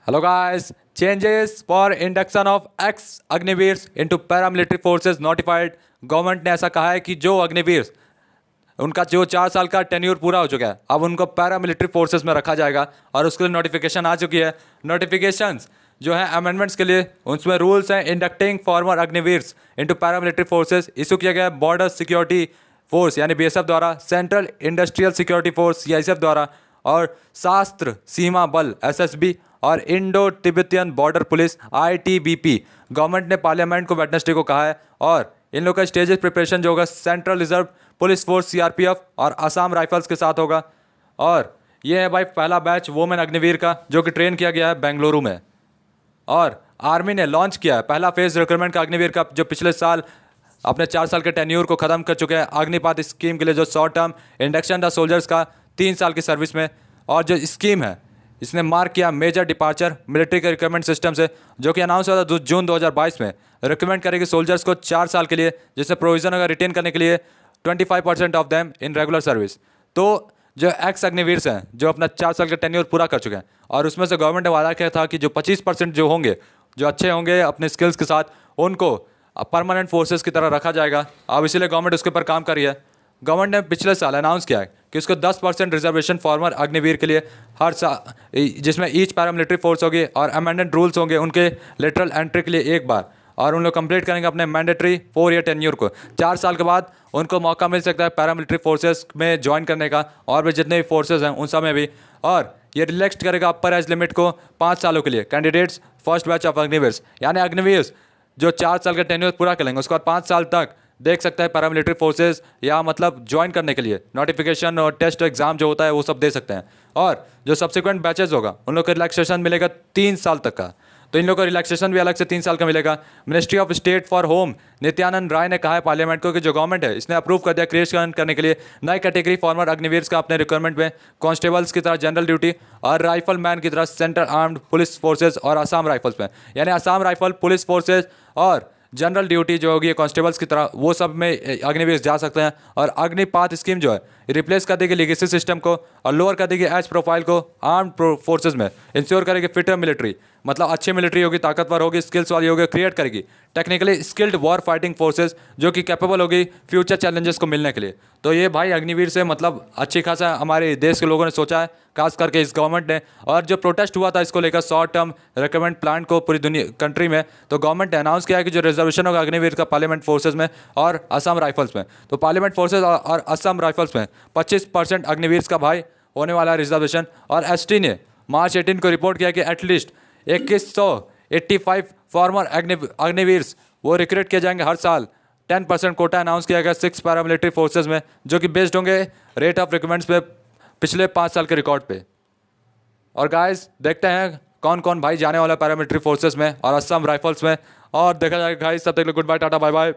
Hello guys, changes for induction of ex Agniveer into paramilitary forces notified। Government ने ऐसा कहा है कि जो अग्निवीर उनका जो 4 साल का टेन्योर पूरा हो चुका है अब उनको पैरामिलिट्री फोर्सेस में रखा जाएगा और उसके लिए नोटिफिकेशन आ चुकी है। नोटिफिकेशंस जो है अमेंडमेंट्स के लिए उसमें रूल्स हैं inducting former Agniveers into paramilitary forces issue किया गया है बॉर्डर सिक्योरिटी फोर्स यानी बीएसएफ द्वारा, Central Industrial Security Force CISF द्वारा और शास्त्र सीमा बल एसएसबी और Indo Tibetan Border Police ITBP. Government ने पार्लियामेंट को वेडनेसडे को कहा है और इन लोगों का स्टेजेस प्रिपरेशन जो होगा central reserve police force CRPF और असम राइफल्स के साथ होगा। और ये है भाई पहला बैच वोमेन अग्निवीर का जो कि ट्रेन किया गया है बेंगलुरु में। और आर्मी ने लॉन्च किया है पहला फेज रिक्रूटमेंट का अग्निवीर का जो पिछले साल अपने 4 साल के टेन्योर को ख़त्म कर चुके हैं अग्निपात स्कीम के लिए जो शॉर्ट टर्म इंडक्शन था सोल्जर्स का 3 साल की सर्विस में। और जो स्कीम है इसने मार्क किया मेजर डिपार्चर मिलिट्री के रिक्रूटमेंट सिस्टम से जो कि अनाउंस हुआ था जून 2022 में। रिक्रूटमेंट करेगी सोल्जर्स को 4 साल के लिए जिसमें प्रोविजन होगा रिटेन करने के लिए 25% of them in regular service. तो जो एक्स अग्निवीर हैं जो अपना 4 साल का टेन्योर पूरा कर चुके हैं और उसमें से गवर्नमेंट ने वादा किया था कि जो 25% जो होंगे जो अच्छे होंगे अपने स्किल्स के साथ उनको परमानेंट फोर्सेस की तरह रखा जाएगा। अब इसीलिए गवर्नमेंट उसके ऊपर काम कर रही है। गवर्नमेंट ने पिछले साल अनाउंस किया है कि उसको 10% रिजर्वेशन फॉर्मर अग्निवीर के लिए हर साल जिसमें ईच पैरामिलिट्री फोर्स होगी और अमेंडेड रूल्स होंगे उनके लेटरल एंट्री के लिए एक बार और उन लोग कंप्लीट करेंगे अपने मैंडेटरी 4 ईयर टेन्योर को। 4 साल के बाद उनको मौका मिल सकता है पैरामिलिट्री फोर्सेस में ज्वाइन करने का और भी जितने भी फोर्सेज हैं उन सब में भी। और ये रिलैक्स करेगा अपर एज लिमिट को 5 सालों के लिए candidates first batch of Agniveer यानी अग्निवीर जो 4 साल का टेन्योर पूरा कर लेंगे उसके बाद 5 साल तक देख सकता है पैरामिलिट्री फोर्सेस या मतलब ज्वाइन करने के लिए नोटिफिकेशन और टेस्ट एग्जाम जो होता है वो सब दे सकते हैं। और जो सब्सिक्वेंट बैचेस होगा उन लोग को रिलैक्सेशन मिलेगा 3 साल तक का। तो इन लोगों को रिलैक्सेशन भी अलग से 3 साल का मिलेगा। Ministry of state for home Nityanand Rai ने कहा है पार्लियामेंट को कि जो गवर्नमेंट है इसने अप्रूव कर दिया क्रिएशन करने के लिए नई कैटेगरी फॉर्मर अग्निवीर का अपने रिक्वायरमेंट में कांस्टेबल्स की तरह जनरल ड्यूटी और राइफल मैन की तरह सेंट्रल आर्म्ड पुलिस फोर्सेज और असम राइफल्स में यानी असम राइफल पुलिस फोर्सेज और जनरल ड्यूटी जो होगी कांस्टेबल्स की तरह वो सब में अग्निवीर जा सकते हैं। और अग्निपात स्कीम जो है रिप्लेस कर देगी लीगेसी सिस्टम को और लोअर कर देगी एज प्रोफाइल को आर्म्ड फोर्सेज में इंश्योर करेगी फिटर मिलिट्री मतलब अच्छी मिलिट्री होगी ताकतवर होगी स्किल्स वाली होगी क्रिएट करेगी technically skilled war fighting forces जो कि कैपेबल होगी फ्यूचर चैलेंजेस को मिलने के लिए। तो ये भाई अग्निवीर से मतलब अच्छी खासा हमारे देश के लोगों ने सोचा है खास करके इस गवर्नमेंट ने। और जो प्रोटेस्ट हुआ था इसको लेकर शॉर्ट टर्म रिक्रूटमेंट प्लान को पूरी दुनिया कंट्री में तो गवर्नमेंट ने अनाउंस किया है कि जो रिजर्वेशन होगा अग्निवीर का पार्लियामेंट फोर्सेज में और असम राइफल्स में तो पार्लियामेंट फोर्सेज और असम राइफल्स में 25% अग्निवीर का भाई होने वाला है रिजर्वेशन। और एसटी ने मार्च 18 को रिपोर्ट किया कि एटलीस्ट 2185 फॉर्मर अग्निवीर वो रिक्रूट किए जाएंगे हर साल। 10% कोटा अनाउंस किया गया 6 पैरामिलिट्री फोर्सेज में जो कि बेस्ड होंगे रेट ऑफ रिक्रूटमेंट्स पे पिछले 5 साल के रिकॉर्ड पे। और गाइस देखते हैं कौन कौन भाई जाने वाला पैरामिलिट्री फोर्सेज में और असम राइफल्स में और देखा जाएगा गाइस। तब तक goodbye tata bye bye.